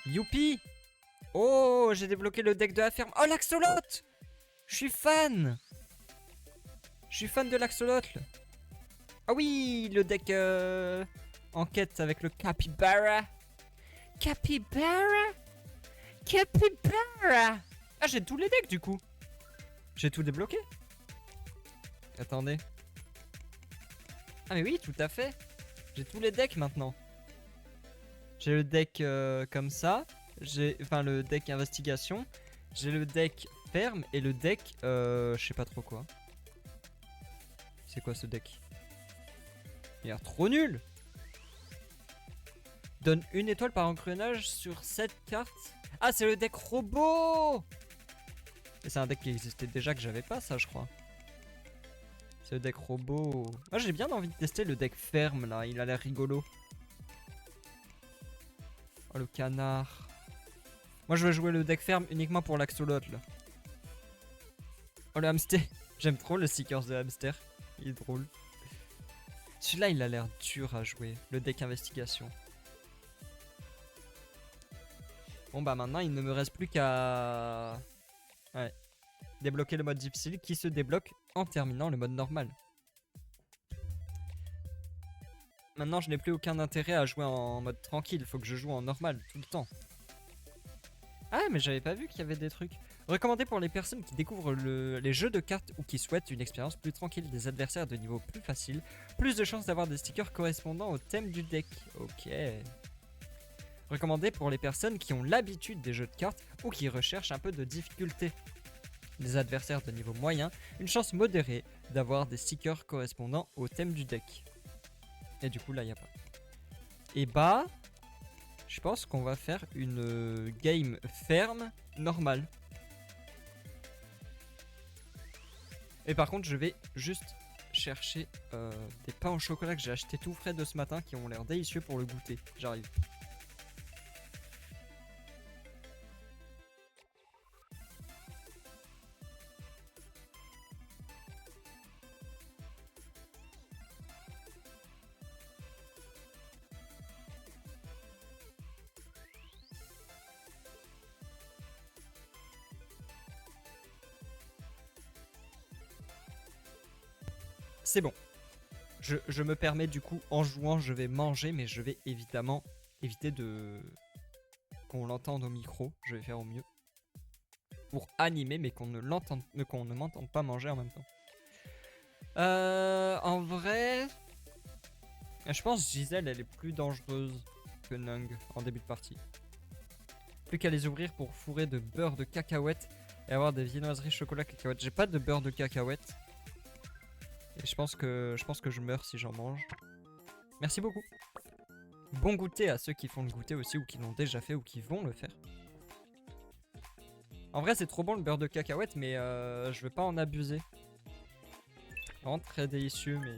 Youpi! Oh, j'ai débloqué le deck de la ferme. Oh, l'axolot! Je suis fan! Je suis fan de l'axolot. Ah oui, le deck enquête avec le capybara. Capybara? Capybara! Ah, j'ai tous les decks du coup. J'ai tout débloqué. Attendez. Ah mais oui, tout à fait. J'ai tous les decks maintenant. J'ai le deck comme ça. J'ai, enfin, le deck investigation. J'ai le deck ferme et le deck je sais pas trop quoi. C'est quoi ce deck? Il a l'air trop nul. Donne une étoile par engrenage sur 7 cartes. Ah, c'est le deck robot. Et c'est un deck qui existait déjà que j'avais pas, ça, je crois. C'est le deck robot. Moi, j'ai bien envie de tester le deck ferme, là. Il a l'air rigolo. Oh, le canard. Moi, je vais jouer le deck ferme uniquement pour l'axolot, là. Oh, le hamster. J'aime trop le Seekers de hamster. Il est drôle. Celui-là, il a l'air dur à jouer. Le deck investigation. Bon, bah maintenant, il ne me reste plus qu'à... Ouais. Débloquer le mode difficile qui se débloque en terminant le mode normal. Maintenant, je n'ai plus aucun intérêt à jouer en mode tranquille. Il faut que je joue en normal tout le temps. Ah, mais j'avais pas vu qu'il y avait des trucs. Recommandé pour les personnes qui découvrent les jeux de cartes ou qui souhaitent une expérience plus tranquille, des adversaires de niveau plus facile, plus de chances d'avoir des stickers correspondant au thème du deck. Ok. Recommandé pour les personnes qui ont l'habitude des jeux de cartes ou qui recherchent un peu de difficulté. Des adversaires de niveau moyen, une chance modérée d'avoir des stickers correspondant au thème du deck. Et du coup là il n'y a pas. Et bah, je pense qu'on va faire une game ferme normale. Et par contre je vais juste chercher des pains au chocolat que j'ai acheté tout frais de ce matin qui ont l'air délicieux pour le goûter. J'arrive. C'est bon. Je me permets du coup, en jouant, je vais manger, mais je vais évidemment éviter de qu'on l'entende au micro. Je vais faire au mieux pour animer, mais qu'on ne m'entende pas manger en même temps. En vrai, je pense Gisèle, elle est plus dangereuse que Nung en début de partie. Plus qu'à les ouvrir pour fourrer de beurre de cacahuète et avoir des viennoiseries chocolat cacahuète. J'ai pas de beurre de cacahuète. Et je pense que je meurs si j'en mange. Merci beaucoup. Bon goûter à ceux qui font le goûter aussi ou qui l'ont déjà fait ou qui vont le faire. En vrai c'est trop bon le beurre de cacahuète mais je veux pas en abuser. Vraiment très délicieux mais...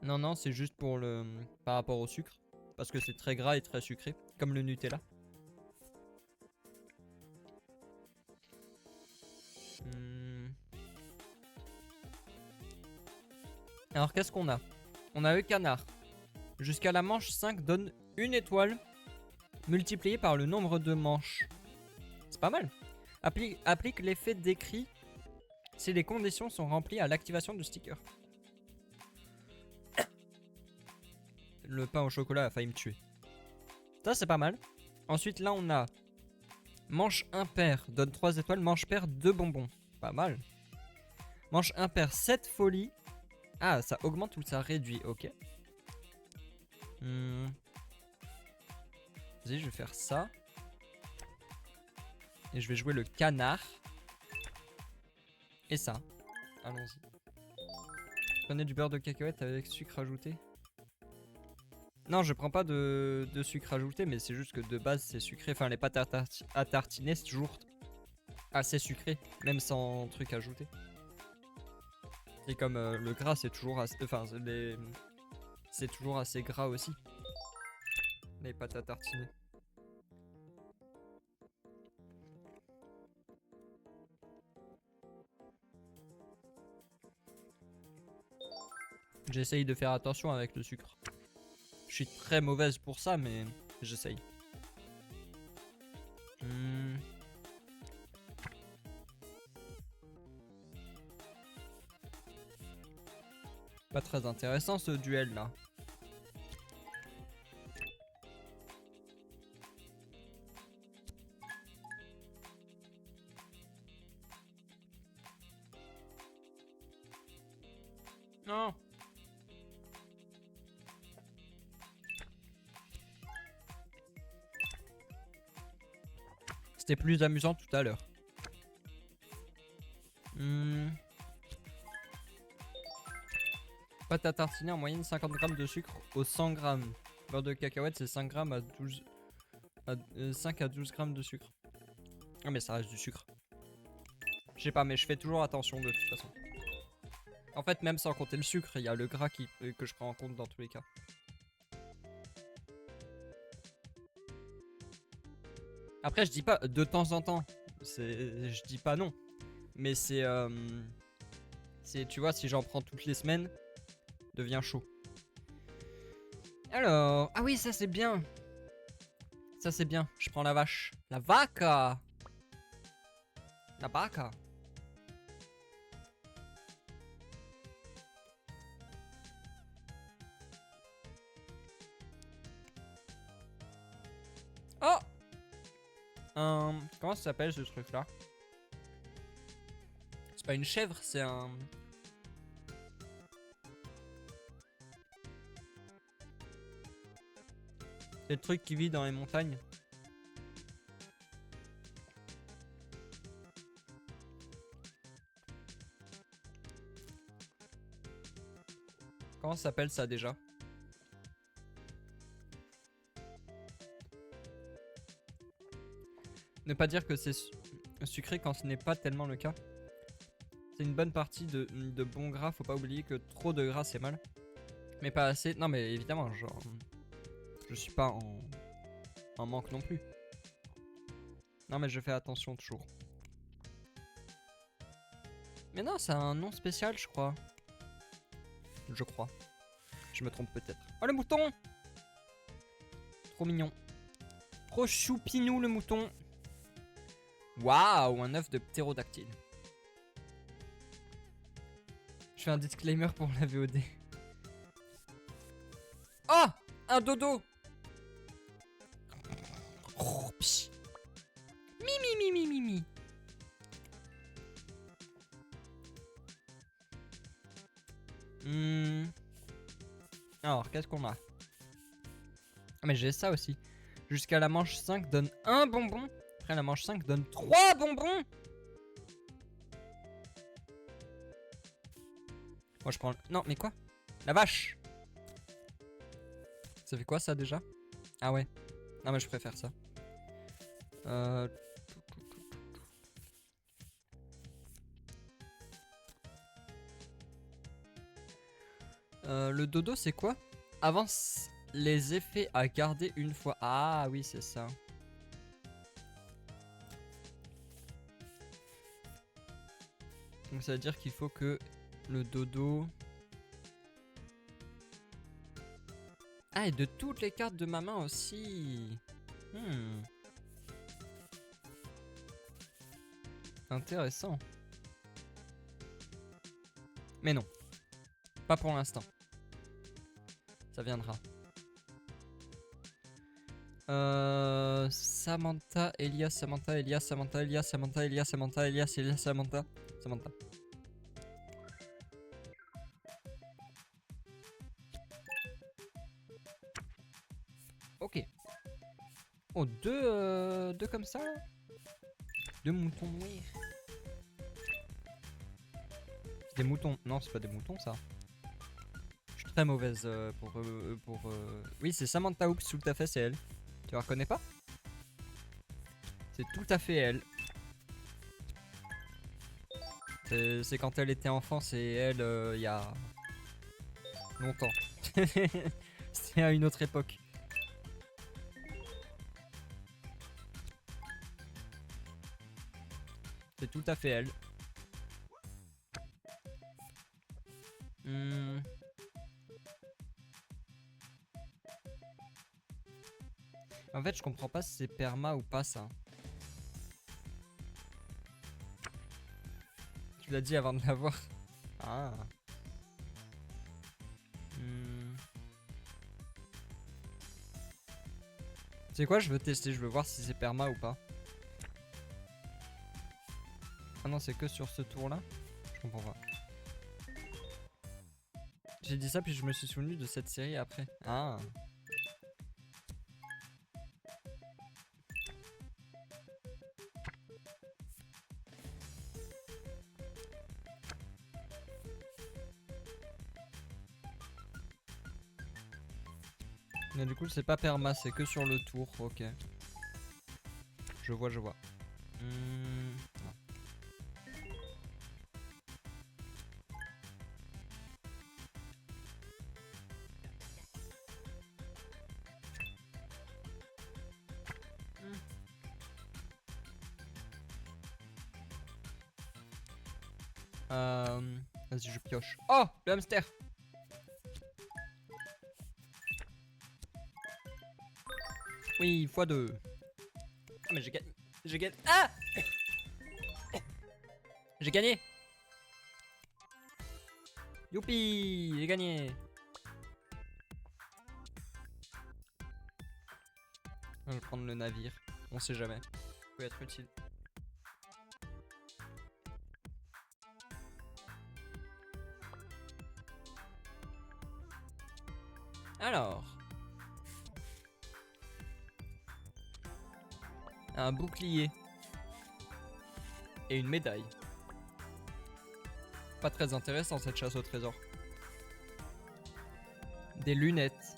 Non non c'est juste pour le... par rapport au sucre. Parce que c'est très gras et très sucré. Comme le Nutella. Alors qu'est-ce qu'on a? On a le canard. Jusqu'à la manche 5 donne une étoile multipliée par le nombre de manches. C'est pas mal. Applique l'effet décrit si les conditions sont remplies à l'activation du sticker. Le pain au chocolat a failli me tuer. Ça c'est pas mal. Ensuite là on a manche impair donne 3 étoiles, manche paire 2 bonbons. Pas mal. Manche impair 7 folies. Ah ça augmente ou ça réduit, ok. Vas-y je vais faire ça. Et je vais jouer le canard. Et ça. Allons-y. Prenez du beurre de cacahuète avec sucre ajouté. Non, je prends pas de sucre ajouté, mais c'est juste que de base c'est sucré. Enfin, les pâtes à tartiner, c'est toujours assez sucré, même sans truc ajouté. Et comme le gras, c'est toujours assez... Enfin, c'est toujours assez gras aussi. Les pâtes à tartiner. J'essaye de faire attention avec le sucre. Je suis très mauvaise pour ça, mais j'essaye. Pas très intéressant ce duel là. Non. C'était plus amusant tout à l'heure. Pâte à tartiner en moyenne 50 grammes de sucre au 100 grammes. Beurre de cacahuète c'est 5 grammes à 12... 5 à 12 grammes de sucre. Ah mais ça reste du sucre. Je sais pas mais je fais toujours attention de toute façon. En fait même sans compter le sucre, il y a le gras que je prends en compte dans tous les cas. Après je dis pas de temps en temps. Je dis pas non. Mais c'est... tu vois si j'en prends toutes les semaines, devient chaud. Alors... Ah oui ça c'est bien. Ça c'est bien, je prends la vache. La vaca. La vaca. Oh comment ça s'appelle ce truc là? C'est pas une chèvre, c'est un... C'est le truc qui vit dans les montagnes. Comment ça s'appelle ça déjà? Ne pas dire que c'est sucré quand ce n'est pas tellement le cas. C'est une bonne partie de bon gras, faut pas oublier que trop de gras c'est mal. Mais pas assez. Non mais évidemment, genre... Je suis pas en manque non plus. Non mais je fais attention toujours. Mais non, c'est un nom spécial je crois. Je crois. Je me trompe peut-être. Oh le mouton! Trop mignon. Trop choupinou le mouton. Waouh, un œuf de ptérodactyle. Je fais un disclaimer pour la VOD. Oh! Un dodo! Oh, psh. Mi. Alors, qu'est-ce qu'on a? Ah, mais j'ai ça aussi. Jusqu'à la manche 5 donne un bonbon. Après la manche 5 donne 3 bonbons. Moi je prends le... Non mais quoi? La vache. Ça fait quoi ça déjà? Ah ouais. Non mais je préfère ça. Le dodo c'est quoi? Avance les effets à garder une fois. Ah oui c'est ça. Donc ça veut dire qu'il faut que le dodo... Ah et de toutes les cartes de ma main aussi. Intéressant. Mais non. Pas pour l'instant. Ça viendra. Samantha, Elias, Samantha, Elias, Samantha, Elias, Samantha, Elias, Samantha, Elias, Elias, Samantha, Samantha. Ok. Oh, deux comme ça là. Deux moutons noirs. Des moutons. Non, c'est pas des moutons ça. Je suis très mauvaise pour... Oui, c'est Samantha Hoops, tout à fait, c'est elle. Tu la reconnais pas? C'est tout à fait elle. C'est quand elle était enfant, c'est elle il y a longtemps. C'était à une autre époque. C'est tout à fait elle. En fait, je comprends pas si c'est perma ou pas ça. Tu l'as dit avant de l'avoir. Ah. C'est quoi, je veux tester, je veux voir si c'est perma ou pas. Ah non, c'est que sur ce tour là. Je comprends pas. J'ai dit ça puis je me suis souvenu de cette série après. Ah. Mais du coup c'est pas perma, c'est que sur le tour, ok. Je vois, je vois. Non. Vas-y, je pioche. Oh, le hamster. Oui, x2. Ah, mais j'ai gagné. J'ai gagné. Ah, j'ai gagné. Youpi, j'ai gagné. Je vais prendre le navire. On sait jamais. Ça peut être utile. Alors. Un bouclier. Et une médaille. Pas très intéressant cette chasse au trésor. Des lunettes.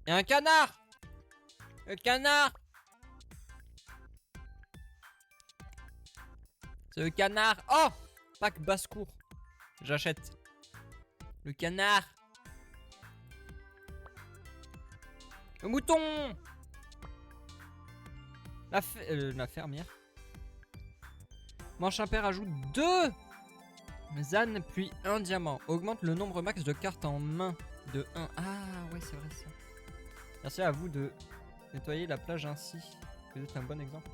Et un canard. Le canard. C'est le canard. Oh, pack basse-cour. J'achète. Le canard. Le mouton. La fermière. Manche impair ajoute 2 ânes puis 1 diamant. Augmente le nombre max de cartes en main de 1. Ah ouais, c'est vrai ça. Merci à vous de nettoyer la plage ainsi. Vous êtes un bon exemple.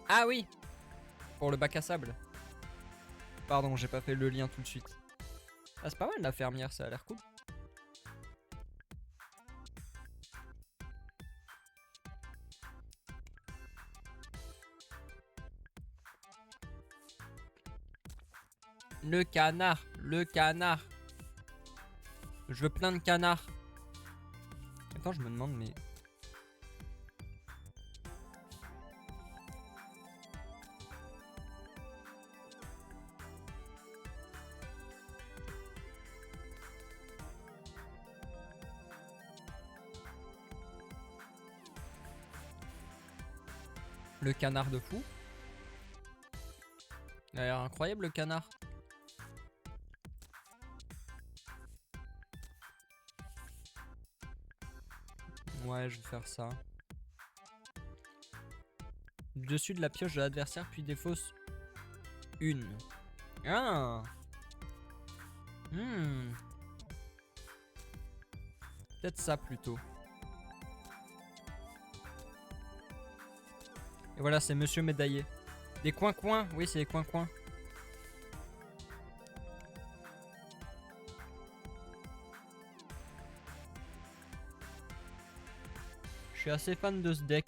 Ah oui, pour le bac à sable. Pardon, j'ai pas fait le lien tout de suite. Ah, c'est pas mal la fermière, ça a l'air cool. Le canard, le canard. Je veux plein de canards. Attends, je me demande, mais... Le canard de fou. Il a l'air incroyable le canard. Ouais, je vais faire ça. Dessus de la pioche de l'adversaire, puis défausse une. Ah. Peut-être ça plutôt. Et voilà, c'est Monsieur Médaillé. Des coins-coins. Oui, c'est des coins-coins. Je suis assez fan de ce deck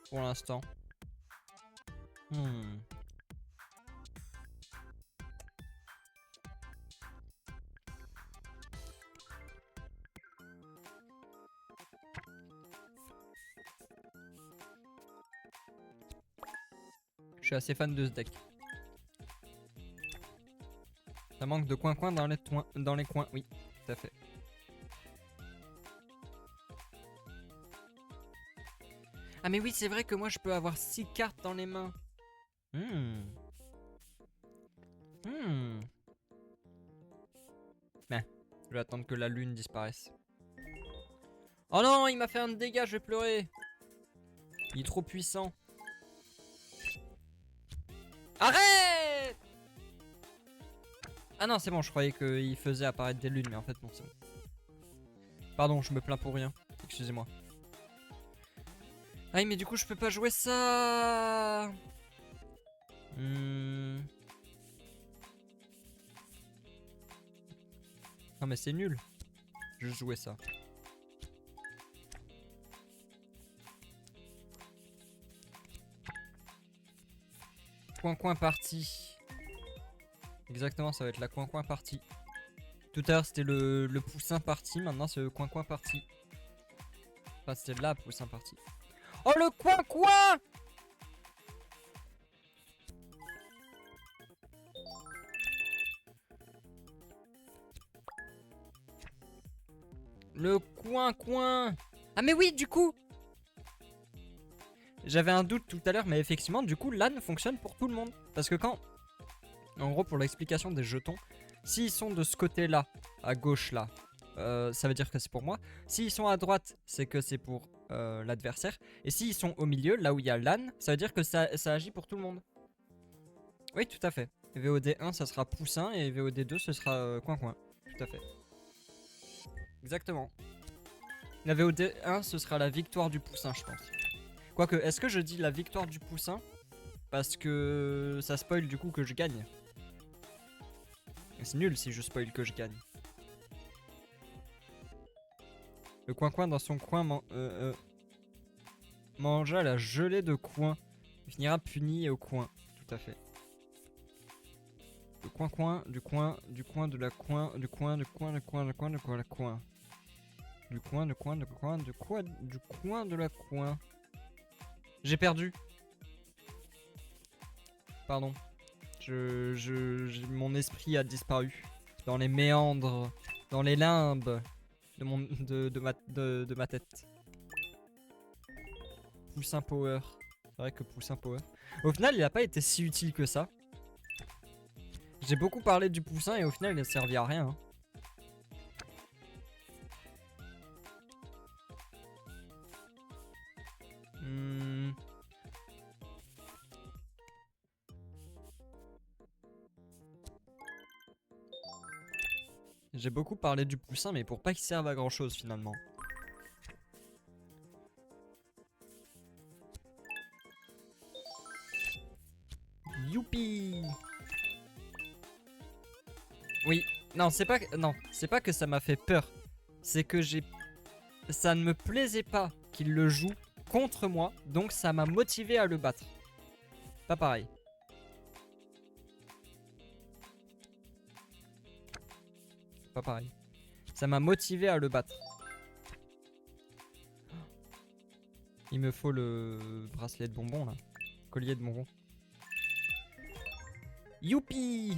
pour l'instant. Je suis assez fan de ce deck. Ça manque de coin-coin dans les coins. Oui, tout à fait. Ah mais oui, c'est vrai que moi je peux avoir 6 cartes dans les mains. Ben, je vais attendre que la lune disparaisse. Oh non, il m'a fait un dégât, je vais pleurer. Il est trop puissant. Arrête! Ah non, c'est bon, je croyais qu'il faisait apparaître des lunes, mais en fait, non, c'est bon. Pardon, je me plains pour rien. Excusez-moi. Ah, mais du coup, je peux pas jouer ça. Non, mais c'est nul. Je jouais ça. Coin partie. Exactement, ça va être la coin partie. Tout à l'heure c'était le poussin partie, maintenant c'est le coin partie. Enfin c'était la poussin partie. Oh le coin. Le coin. Ah mais oui du coup. J'avais un doute tout à l'heure, mais effectivement du coup l'âne fonctionne pour tout le monde. Parce que quand... En gros pour l'explication des jetons, s'ils sont de ce côté là, à gauche là, ça veut dire que c'est pour moi. S'ils sont à droite, c'est que c'est pour l'adversaire. Et s'ils sont au milieu, là où il y a l'âne, ça veut dire que ça agit pour tout le monde. Oui, tout à fait. VOD 1, ça sera poussin et VOD 2, ce sera coin. Tout à fait. Exactement. La VOD 1, ce sera la victoire du poussin, je pense. Quoique, est-ce que je dis la victoire du poussin parce que ça spoil du coup que je gagne? C'est nul si je spoil que je gagne. Le coin dans son coin mangea la gelée de coin. Il finira puni au coin. Tout à fait. Le coin, du coin, de la coin, du coin, la coin. Du coin de la coin. J'ai perdu. Pardon. Mon esprit a disparu. Dans les méandres, dans les limbes de ma tête. Poussin Power. C'est vrai que Poussin Power. Au final, il a pas été si utile que ça. J'ai beaucoup parlé du poussin et au final, il a servi à rien. Hein. J'ai beaucoup parlé du poussin, mais pour pas qu'il serve à grand chose finalement. Youpi! Oui, non, c'est pas que ça m'a fait peur. C'est que ça ne me plaisait pas qu'il le joue contre moi, donc ça m'a motivé à le battre. Pas pareil. Pas pareil. Ça m'a motivé à le battre. Il me faut le bracelet de bonbons là. Collier de bonbons. Youpi!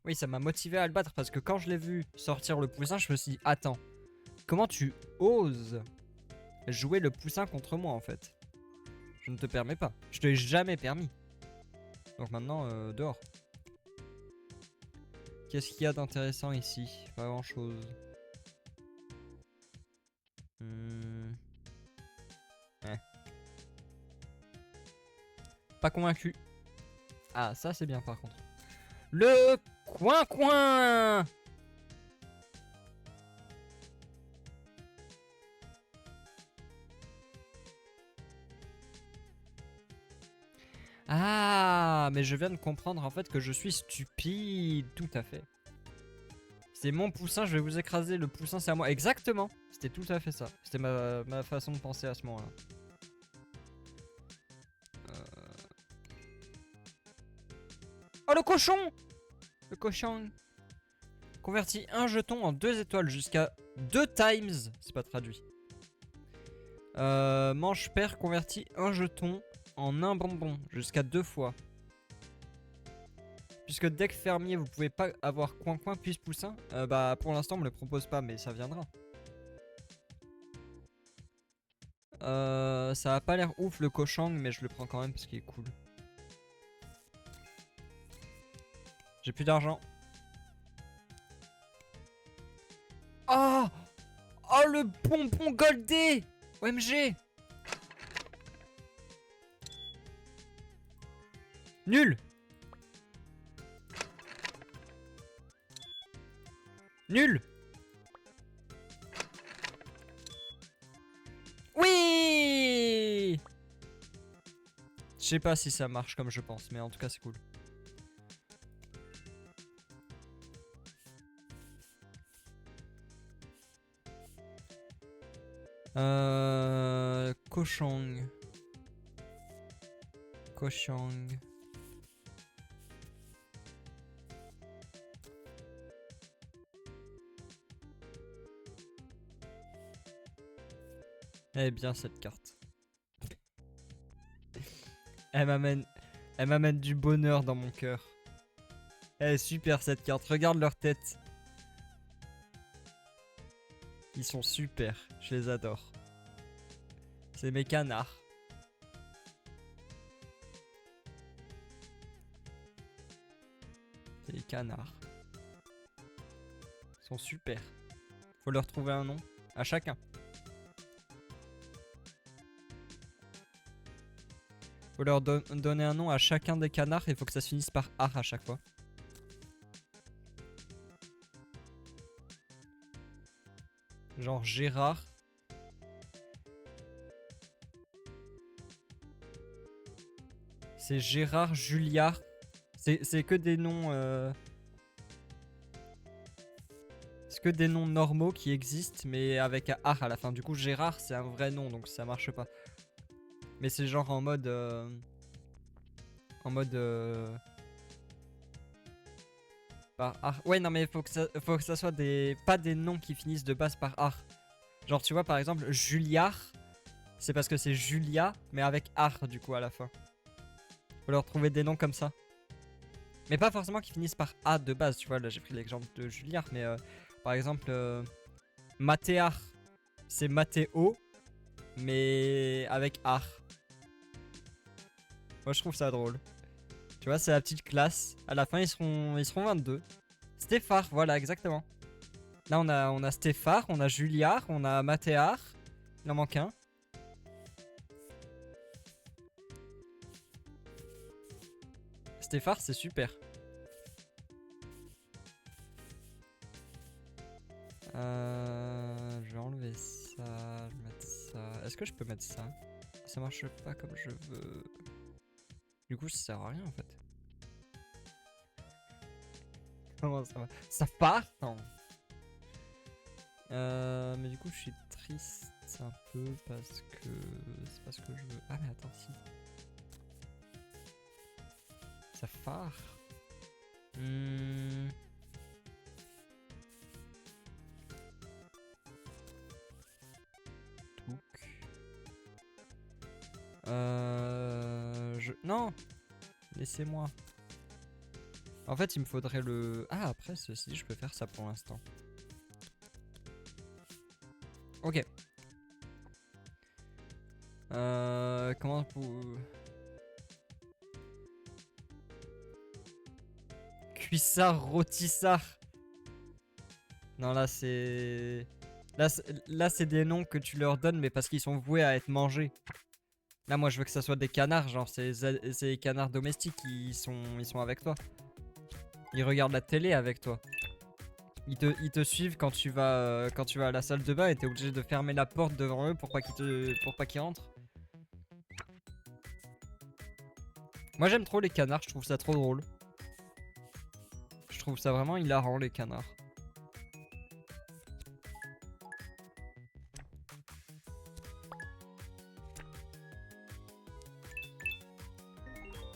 Oui, ça m'a motivé à le battre parce que quand je l'ai vu sortir le poussin, je me suis dit, attends, comment tu oses jouer le poussin contre moi en fait? Je ne te permets pas. Je te l'ai jamais permis. Donc maintenant, dehors. Qu'est-ce qu'il y a d'intéressant ici? Pas grand chose. Pas convaincu. Ah, ça c'est bien par contre. Le coin. Ah, mais je viens de comprendre en fait que je suis stupide. Tout à fait. C'est mon poussin, je vais vous écraser. Le poussin, c'est à moi. Exactement. C'était tout à fait ça. C'était ma façon de penser à ce moment-là. Oh, le cochon! Le cochon. Convertit un jeton en 2 étoiles jusqu'à 2 times. C'est pas traduit. Manche père convertit un jeton en un bonbon jusqu'à 2 fois. Puisque deck fermier, vous pouvez pas avoir coin puis poussin. Bah pour l'instant on me le propose pas, mais ça viendra. Ça a pas l'air ouf le cochon, mais je le prends quand même parce qu'il est cool. J'ai plus d'argent. Oh! Oh le bonbon goldé! OMG! Nul! Nul. Oui. Je sais pas si ça marche comme je pense, mais en tout cas c'est cool. Cochong. Cochong. Elle est bien cette carte. Elle m'amène du bonheur dans mon cœur. Elle est super cette carte. Regarde leur tête. Ils sont super. Je les adore. C'est mes canards. C'est les canards. Ils sont super. Faut leur trouver un nom à chacun. Faut leur donner un nom à chacun des canards et il faut que ça se finisse par ar à chaque fois. Genre Gérard. C'est Gérard, Juliard. C'est que des noms... C'est que des noms normaux qui existent mais avec un ar à la fin. Du coup Gérard c'est un vrai nom donc ça marche pas. Mais c'est genre en mode... par ar. Ouais non mais faut que ça soit des... Pas des noms qui finissent de base par ar. Genre tu vois par exemple Juliard. C'est parce que c'est Julia mais avec ar du coup à la fin. Faut leur trouver des noms comme ça. Mais pas forcément qui finissent par A de base, tu vois. Là, j'ai pris l'exemple de Juliard, mais par exemple, Mathéar, c'est Mathéo, mais avec ar. Moi, je trouve ça drôle. Tu vois, c'est la petite classe. À la fin, ils seront 22. Stéphare, voilà, exactement. Là, on a Stéphare, on a Juliard, on a Mathéar. Il en manque un. Stéphare, c'est super. Je vais enlever ça, je vais mettre ça. Est-ce que je peux mettre ça? Ça marche pas comme je veux. Du coup, ça sert à rien en fait. Comment ça va? Ça part? Non. Mais du coup, je suis triste un peu parce que c'est pas ce que je veux. Ah, mais attends, si. Ça part? Non! Laissez-moi. En fait, il me faudrait le... Ah, après, ceci, je peux faire ça pour l'instant. Ok. Comment pour... Cuissard, rôtissard. Non, là, c'est... Là, c'est des noms que tu leur donnes, mais parce qu'ils sont voués à être mangés. Là, moi, je veux que ça soit des canards, genre, c'est les canards domestiques, ils sont avec toi. Ils regardent la télé avec toi. Ils te suivent quand tu vas à la salle de bain et t'es obligé de fermer la porte devant eux pour pas qu'ils rentrent. Moi, j'aime trop les canards, je trouve ça trop drôle. Je trouve ça vraiment hilarant, les canards.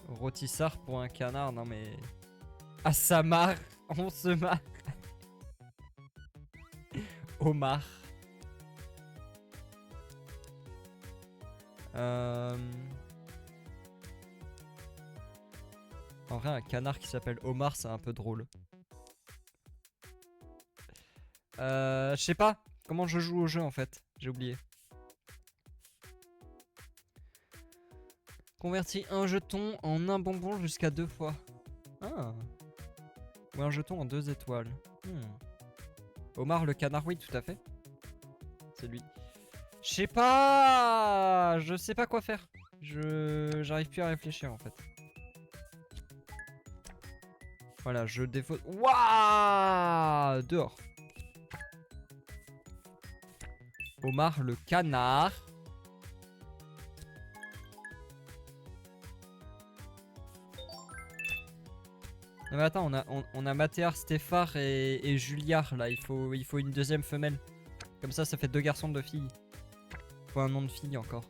Rôtissard pour un canard, non mais... Ah, ça marre. On se marre. Omar. En vrai, un canard qui s'appelle Omar, c'est un peu drôle. Je sais pas comment je joue au jeu en fait. J'ai oublié. Convertis un jeton en un bonbon jusqu'à 2 fois. Ah. Ou un jeton en 2 étoiles. Omar le canard, oui, tout à fait. C'est lui. Je sais pas. Je sais pas quoi faire. J'arrive plus à réfléchir en fait. Voilà, je défaut. Waouh! Dehors. Omar le canard. Non mais attends, on a Mathéar, Stéphare et Juliard là, il faut une deuxième femelle. Comme ça fait 2 garçons, 2 filles. Faut un nom de fille encore.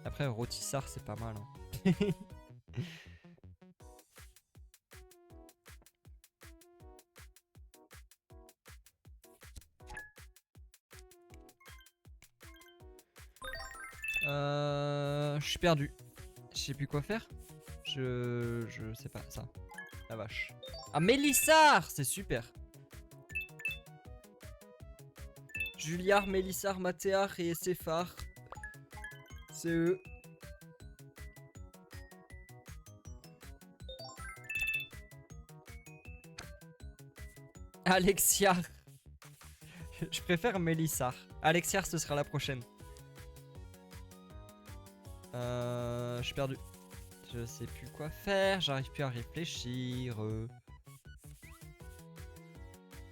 Après Rôtissard c'est pas mal. Hein. Je suis perdu. Je sais plus quoi faire. Je sais pas ça. La vache. Ah Mélissard, c'est super. Juliard, Mélissard, Mathéar et Stéphare. C'est eux. Alexiar. Je préfère Mélissard. Alexiar, ce sera la prochaine. Je suis perdu. Je sais plus quoi faire. J'arrive plus à réfléchir.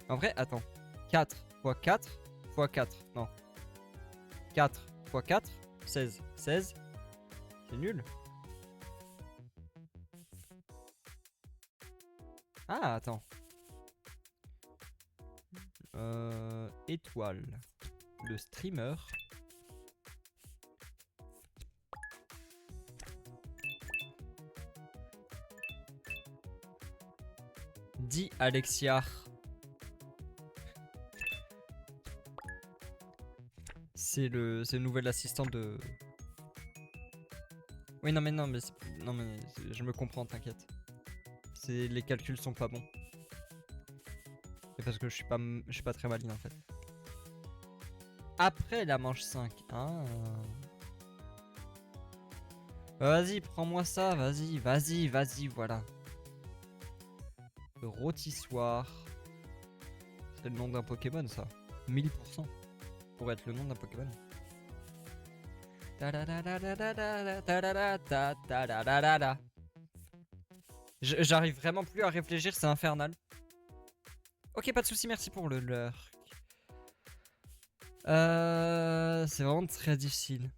En vrai, attends. 4 x 4 x 4. Non. 4 x 4. 16. 16. C'est nul. Ah, attends. Étoile. Le streamer. Dis Alexiar. C'est le nouvel assistant de... Oui non mais je me comprends, t'inquiète. Les calculs sont pas bons. C'est parce que je suis pas très maligne en fait. Après la manche 5. Ah. Vas-y, prends-moi ça, vas-y, voilà. Le rôtissoir. C'est le nom d'un Pokémon ça. 1000% pour être le nom d'un Pokémon. J'arrive vraiment plus à réfléchir, c'est infernal. Ok, pas de soucis, merci pour le lurk. C'est vraiment très difficile.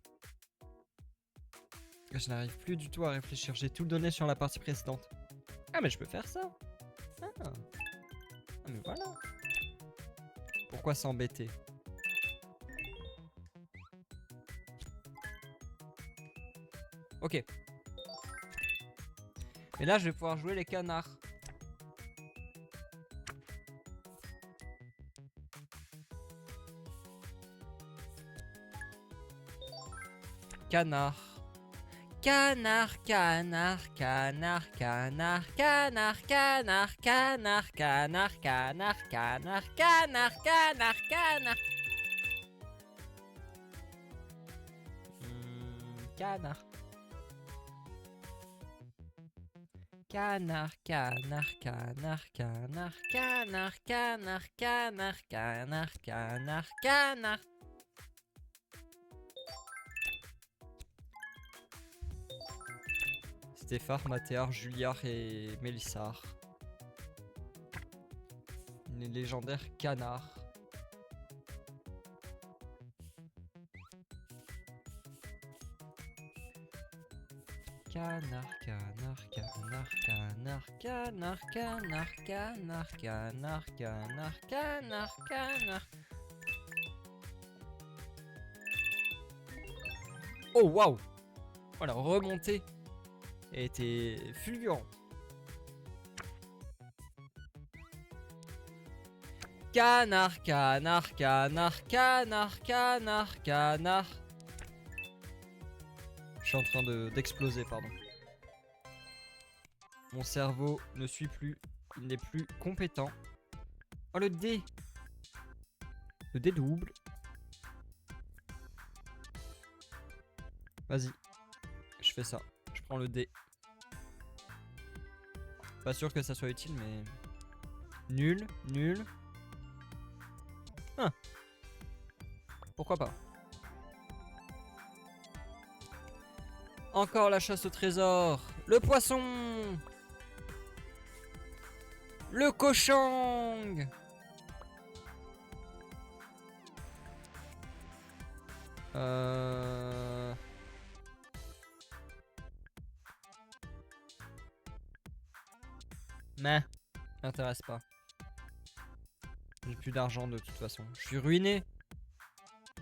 Je n'arrive plus du tout à réfléchir, j'ai tout donné sur la partie précédente. Ah mais je peux faire ça. Ah mais voilà. Pourquoi s'embêter? Ok. Et là je vais pouvoir jouer les canards. Canard. Canard, canard, canard, canard, canard, canard, canard, canard, canard, canard, canard, canard, canard. Canard. Canard, canard, canard, canard, canard, canard, canard, canard, canard, canard. Stéphare, Mathéar, Juliard et Mélissard. Les légendaires canards. Canard, canard, canard, canard, canard, canard, canard, canard, canard, canard, canard. Oh waouh! Oh la remontée était fulgurante. Canard, canard, canard, canard, canard, canard. Je suis en train d'exploser, pardon. Mon cerveau ne suit plus. Il n'est plus compétent. Oh, le dé. Le dé double. Vas-y. Je fais ça. Je prends le dé. Pas sûr que ça soit utile, mais... Nul, nul. Ah. Pourquoi pas. Encore la chasse au trésor. Le poisson. Le cochon. Euh... Mais, m'intéresse pas. J'ai plus d'argent de toute façon. Je suis ruiné.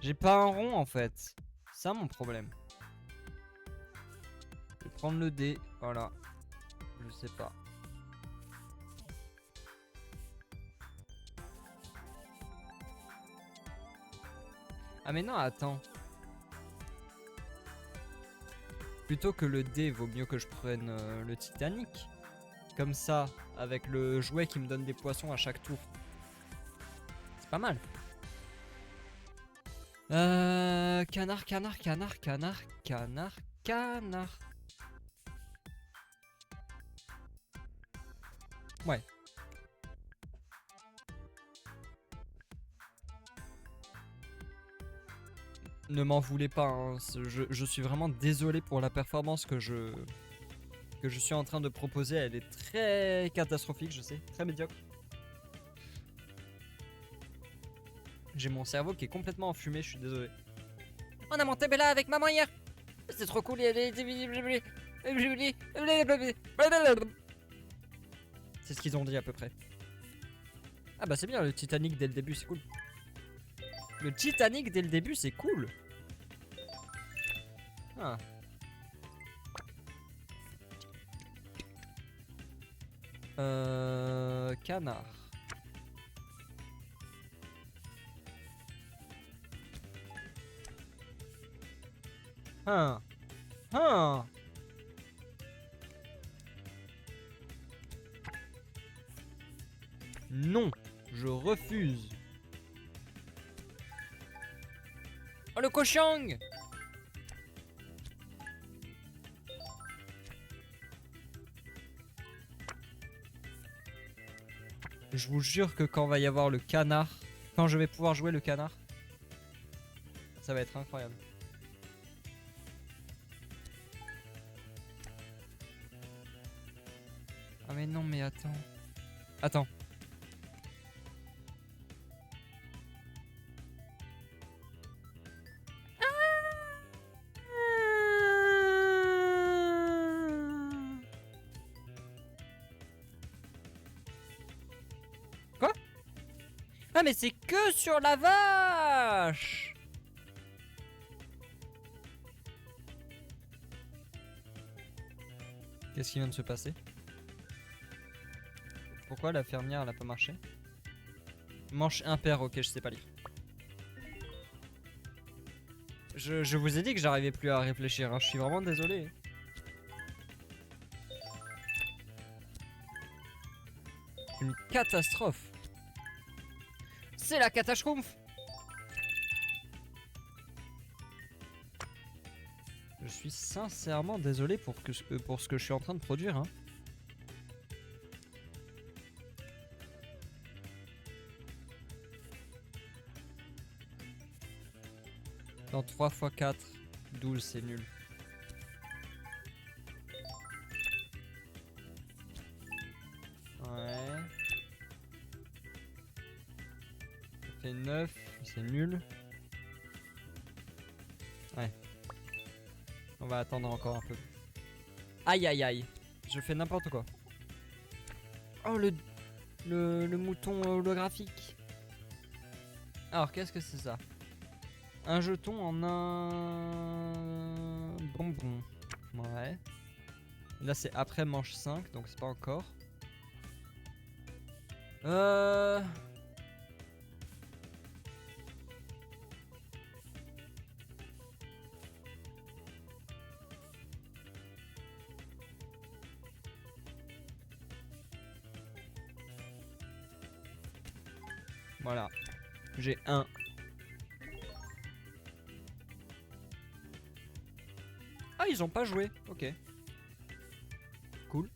J'ai pas un rond en fait. C'est ça mon problème. Je vais prendre le dé. Voilà. Je sais pas. Ah mais non, attends. Plutôt que le dé, vaut mieux que je prenne le Titanic. Comme ça, avec le jouet qui me donne des poissons à chaque tour. C'est pas mal. Canard, canard, canard, canard, canard, canard. Ouais. Ne m'en voulez pas, hein. Je suis vraiment désolé pour la performance que je suis en train de proposer. Elle est très catastrophique, je sais, très médiocre. J'ai mon cerveau qui est complètement enfumé, je suis désolé. On a monté Bella avec maman hier. C'est trop cool. C'est ce qu'ils ont dit à peu près. Ah bah c'est bien, le Titanic dès le début, c'est cool. Le Titanic dès le début, c'est cool. Ah. Canard. Non, je refuse. Oh le cochon! Je vous jure que quand va y avoir le canard, quand je vais pouvoir jouer le canard, ça va être incroyable. Ah mais non, mais attends. Attends. Quoi? Ah mais c'est que sur la vache! Qu'est-ce qui vient de se passer? Pourquoi la fermière elle a pas marché? Manche impair, ok, je sais pas lire. Je vous ai dit que j'arrivais plus à réfléchir, hein. Je suis vraiment désolé. Une catastrophe. C'est la catastrophe. Je suis sincèrement désolé pour ce que je suis en train de produire, hein. Dans 3 x 4, 12, c'est nul. Ouais. Ça fait 9, c'est nul. Ouais. On va attendre encore un peu. Aïe aïe aïe. Je fais n'importe quoi. Oh le mouton holographique. Alors qu'est-ce que c'est ça? Un jeton en un bonbon. Ouais. Là c'est après manche 5, donc c'est pas encore. Voilà. J'ai un. Ah, ils ont pas joué. Ok. Cool.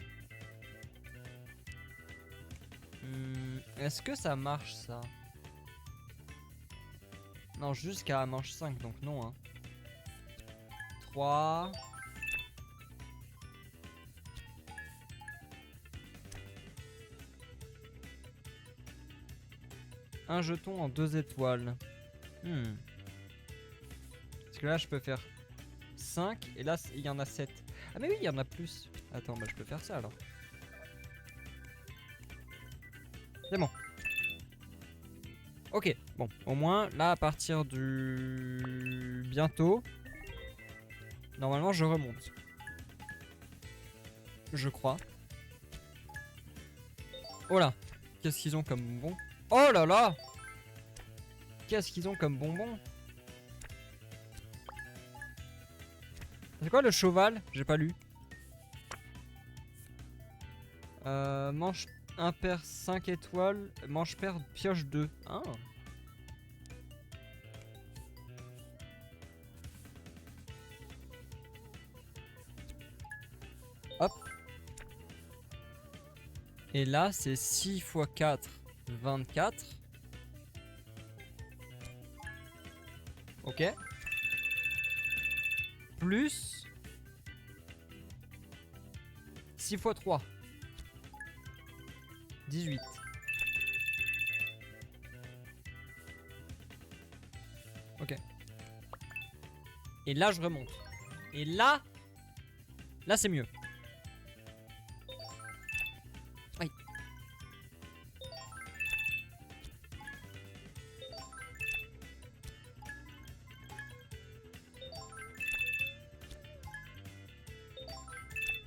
Est-ce que ça marche ça? Non, jusqu'à manche 5, donc non. Hein. 3. Un jeton en 2 étoiles. que là, je peux faire 5 et là, il y en a 7. Ah mais oui, il y en a plus. Attends, bah je peux faire ça alors. C'est bon. Ok, bon, au moins, là, à partir du... bientôt, normalement, je remonte. Je crois. Oh là, qu'est-ce qu'ils ont comme bonbons? Oh là là! Qu'est-ce qu'ils ont comme bonbons? C'est quoi le cheval? J'ai pas lu. Manche impair 5 étoiles. Manche paire pioche 2. Ah. Hop. Et là, c'est 6 x 4, 24. Ok. Plus 6 x 3. 18. Ok. Et là, je remonte. Et là... Là, c'est mieux. Aïe.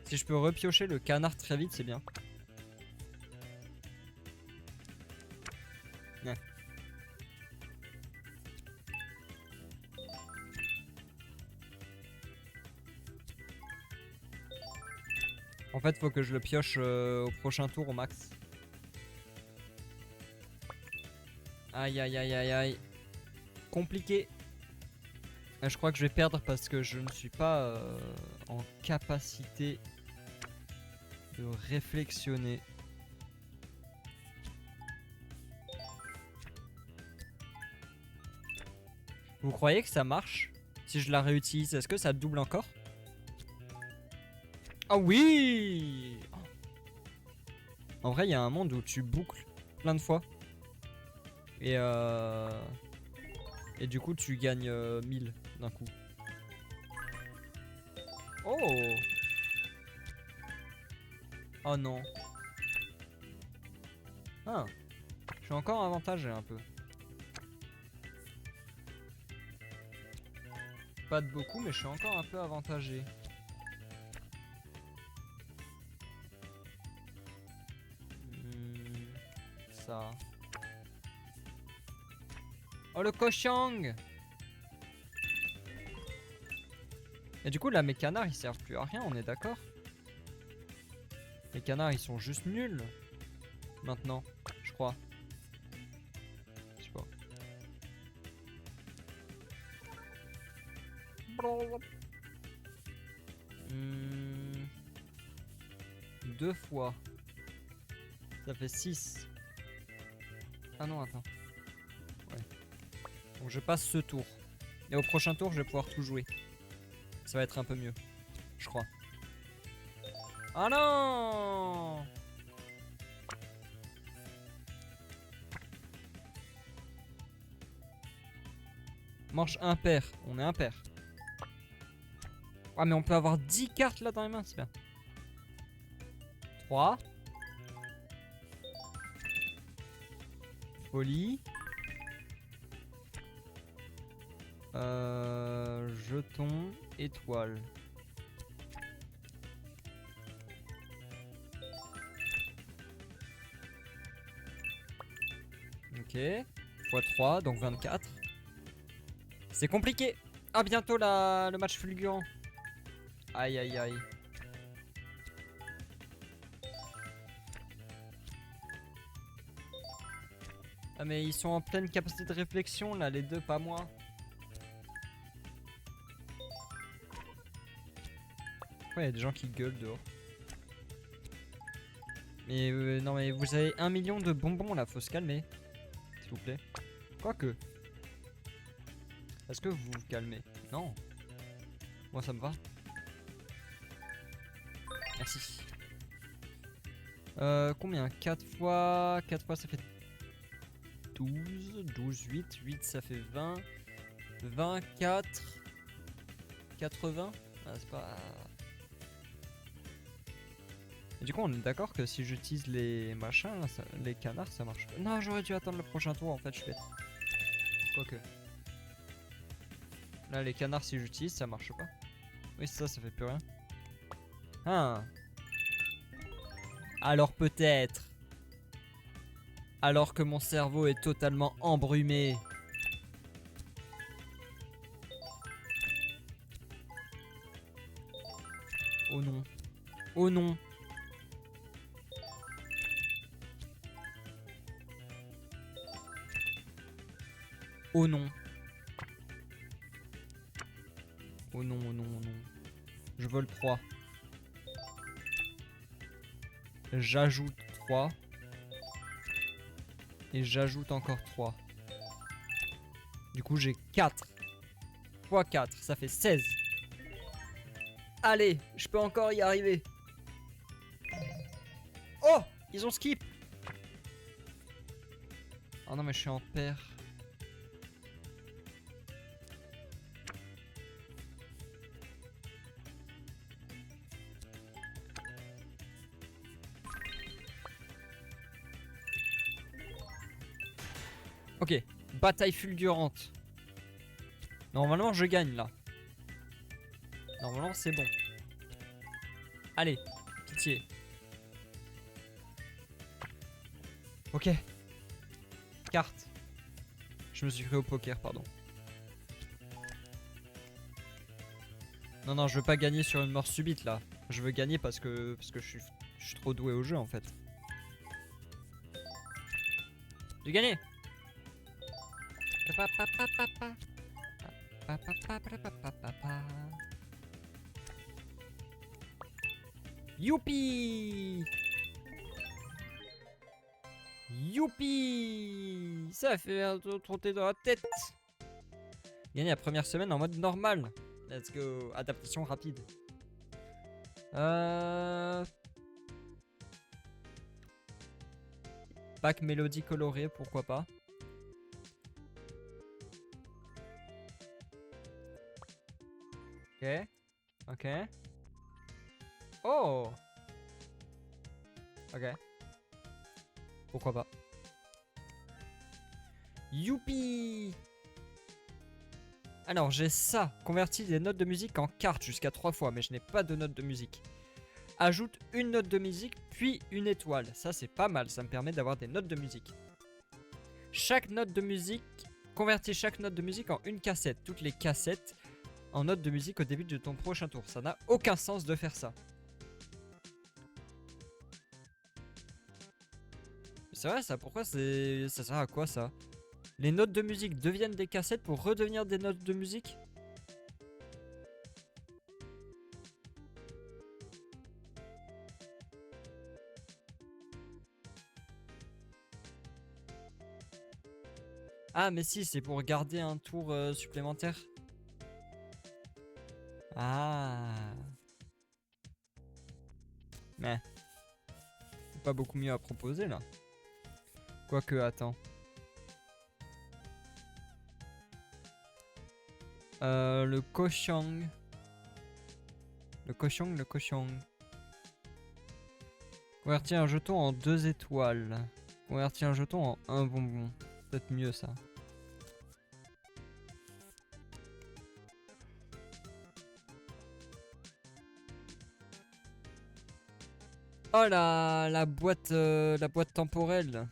Si je peux repiocher le canard très vite, c'est bien. Ouais. En fait, faut que je le pioche au prochain tour au max. Aïe aïe aïe aïe aïe. Compliqué. Je crois que je vais perdre parce que je ne suis pas en capacité de réflexionner. Vous croyez que ça marche? Si je la réutilise, est-ce que ça double encore? Ah oui! En vrai, il y a un monde où tu boucles plein de fois. Et du coup, tu gagnes 1000 d'un coup. Oh! Oh non. Ah. Je suis encore avantagé un peu. Pas de beaucoup, mais je suis encore un peu avantagé. Ça. Oh le cochon! Et du coup là mes canards ils servent plus à rien, on est d'accord? Les canards ils sont juste nuls. Maintenant, je crois. Je sais pas. Deux fois. Ça fait 6. Ah non, attends. Ouais. Donc je passe ce tour. Et au prochain tour, je vais pouvoir tout jouer. Ça va être un peu mieux. Je crois. Ah non! Manche impair. On est impair. Ah mais on peut avoir 10 cartes là dans les mains, c'est bien. 3. Folie. Jeton, étoile. Ok. x3, donc 24. C'est compliqué. À bientôt le match fulgurant. Aïe aïe aïe. Ah mais ils sont en pleine capacité de réflexion là, les deux, pas moi. Pourquoi il y a des gens qui gueulent dehors? Mais non mais vous avez 1 million de bonbons là, faut se calmer. S'il vous plaît. Quoique. Est-ce que vous vous calmez? Non. Moi ça me va. Merci. Combien? 4 fois... 4 fois ça fait 12. 12, 8. 8 ça fait 20. 24. 80. Ah, c'est pas... Et du coup, on est d'accord que si j'utilise les machins, là, les canards, ça marche pas. Non, j'aurais dû attendre le prochain tour, en fait, je fais... Quoique. Là, les canards, si j'utilise, ça marche pas. Oui, c'est ça, ça fait plus rien. Ah. Alors peut-être. Alors que mon cerveau est totalement embrumé. Oh non. Oh non. Oh non. Oh non, oh non, oh non. Je vole 3. J'ajoute 3. Et j'ajoute encore 3. Du coup, j'ai 4. X 4, ça fait 16. Allez, je peux encore y arriver. Oh, ils ont skip. Oh non, mais je suis en paire. Ok, bataille fulgurante. Normalement, je gagne là. Normalement, c'est bon. Allez, pitié. Ok. Carte. Je me suis cru au poker, pardon. Non, non, je veux pas gagner sur une mort subite là. Je veux gagner parce que je suis trop doué au jeu en fait. J'ai gagné. Youpi! Youpi! Ça fait un trotter dans la tête. Gagné la première semaine en mode normal. Let's go. Adaptation rapide. Pack mélodie colorée, pourquoi pas. Ok. Ok. Oh! Ok. Pourquoi pas. Youpi! Alors j'ai ça. Convertit des notes de musique en cartes jusqu'à 3 fois, mais je n'ai pas de notes de musique. Ajoute une note de musique, puis une étoile. Ça c'est pas mal, ça me permet d'avoir des notes de musique. Chaque note de musique... Convertis chaque note de musique en une cassette. Toutes les cassettes en notes de musique au début de ton prochain tour. Ça n'a aucun sens de faire ça. C'est vrai ça, pourquoi c'est... Ça sert à quoi ça? Les notes de musique deviennent des cassettes pour redevenir des notes de musique? Ah mais si, c'est pour garder un tour supplémentaire. Ah. Mais. Pas beaucoup mieux à proposer là. Quoique, attends. Le cochon. Le cochon. Convertir un jeton en 2 étoiles. Convertir un jeton en un bonbon. Peut-être mieux ça. Oh la boîte temporelle.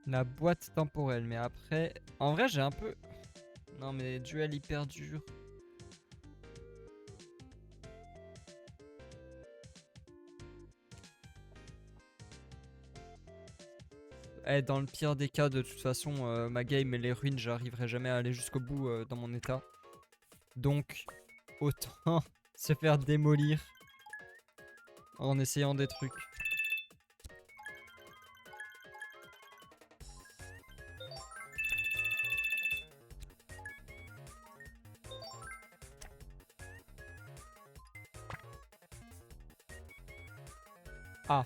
La boîte temporelle, mais après... En vrai, j'ai un peu... Non, mais duel hyper dur. Eh, dans le pire des cas, de toute façon, ma game elle est ruine, j'arriverai jamais à aller jusqu'au bout dans mon état. Donc, autant se faire démolir en essayant des trucs. Ah.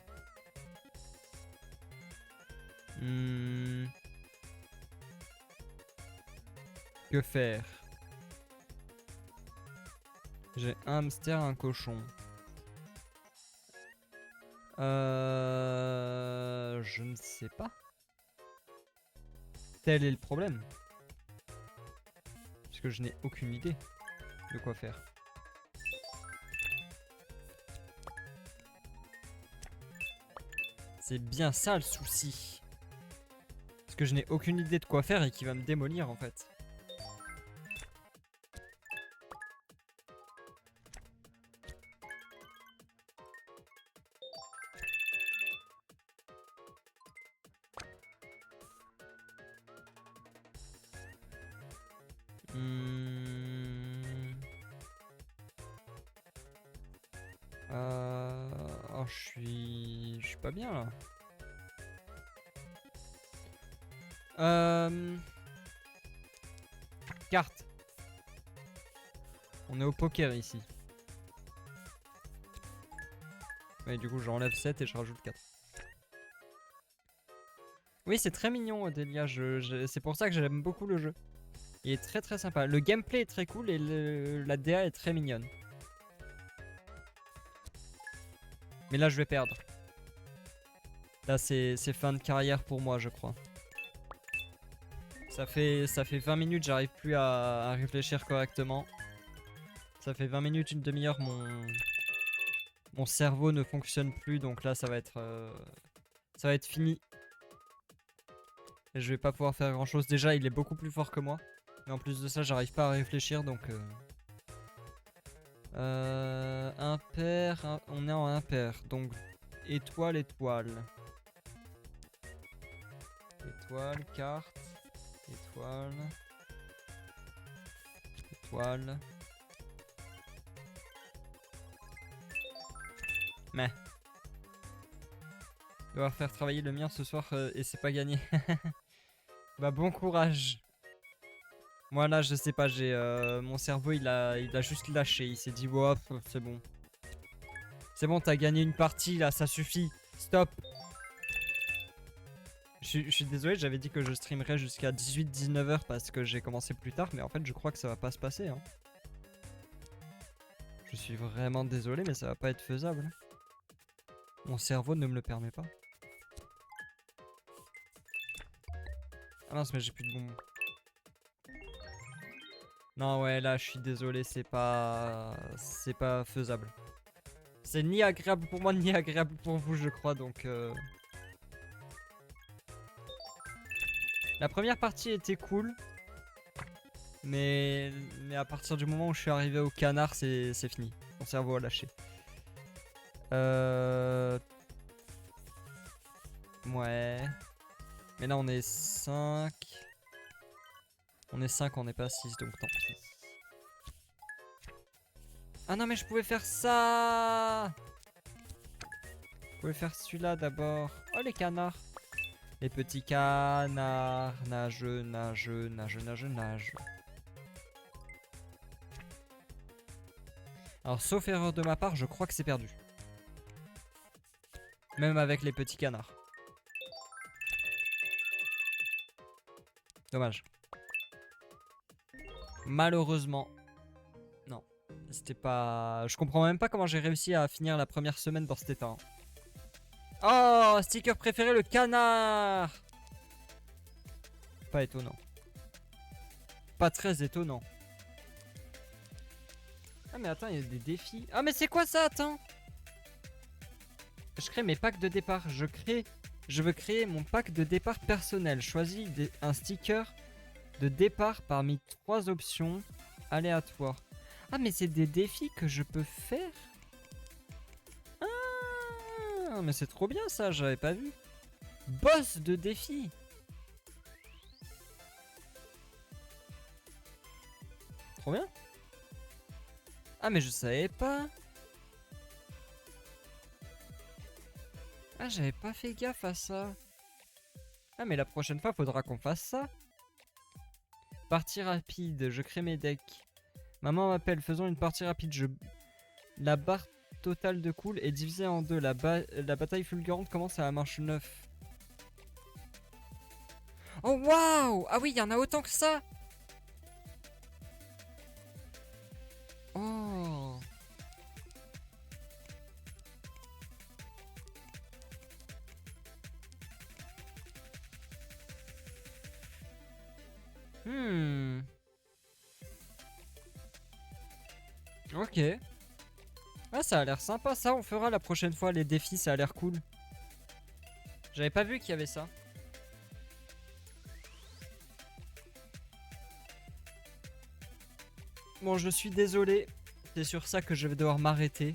Que faire? J'ai un hamster, un cochon. Je ne sais pas. Tel est le problème. Parce que je n'ai aucune idée de quoi faire. C'est bien ça le souci. Parce que je n'ai aucune idée de quoi faire et qui va me démolir en fait. Oh, je suis pas bien là. Carte. On est au poker ici. Ouais, du coup, j'enlève 7 et je rajoute 4. Oui, c'est très mignon, Delia. C'est pour ça que j'aime beaucoup le jeu. Il est très très sympa. Le gameplay est très cool et la DA est très mignonne. Mais là, je vais perdre. Là, c'est fin de carrière pour moi, je crois. Ça fait 20 minutes, j'arrive plus à réfléchir correctement. Ça fait 20 minutes, une demi-heure, mon cerveau ne fonctionne plus. Donc là, ça va être fini. Et je vais pas pouvoir faire grand chose. Déjà, il est beaucoup plus fort que moi. Et en plus de ça, j'arrive pas à réfléchir. Donc impair, on est en impair. Donc étoile, étoile. Étoile, carte. Étoile. Étoile. Mais. Je dois faire travailler le mien ce soir et c'est pas gagné. Bah bon courage. Moi là je sais pas, j'ai mon cerveau il a juste lâché. Il s'est dit wow, c'est bon. C'est bon, t'as gagné une partie là, ça suffit. Stop. Je suis désolé, j'avais dit que je streamerais jusqu'à 18-19h parce que j'ai commencé plus tard, mais en fait je crois que ça va pas se passer. Hein. Je suis vraiment désolé, mais ça va pas être faisable. Mon cerveau ne me le permet pas. Ah mince, mais j'ai plus de bonbons. Non, ouais, là je suis désolé, c'est pas faisable. C'est ni agréable pour moi, ni agréable pour vous, je crois, donc... La première partie était cool. Mais à partir du moment où je suis arrivé au canard, c'est fini. Mon cerveau a lâché. Ouais. Mais là on est 5. On est 5, on n'est pas 6, donc tant pis. Ah non mais je pouvais faire ça. Je pouvais faire celui-là d'abord. Oh les canards. Les petits canards. Nageux, nageux, nageux, nageux, nageux. Alors sauf erreur de ma part, je crois que c'est perdu. Même avec les petits canards. Dommage. Malheureusement. Non. C'était pas... Je comprends même pas comment j'ai réussi à finir la première semaine dans cet état. Hein. Oh, sticker préféré, le canard. Pas étonnant. Pas très étonnant. Ah mais attends, il y a des défis. Ah mais c'est quoi ça? Attends. Je crée mes packs de départ. Je veux créer mon pack de départ personnel. Choisis un sticker de départ parmi 3 options aléatoires. Ah mais c'est des défis que je peux faire. Ah mais c'est trop bien ça, j'avais pas vu. Boss de défi. Trop bien. Ah mais je savais pas. Ah j'avais pas fait gaffe à ça. Ah mais la prochaine fois faudra qu'on fasse ça. Partie rapide, je crée mes decks. Maman m'appelle, faisons une partie rapide. La barre totale de cool est divisée en 2. La bataille fulgurante commence à la manche 9. Oh waouh. Ah oui, il y en a autant que ça. Oh. Hmm. Ok. Ah, ça a l'air sympa, ça on fera la prochaine fois, les défis, ça a l'air cool. J'avais pas vu qu'il y avait ça. Bon, je suis désolé, c'est sur ça que je vais devoir m'arrêter.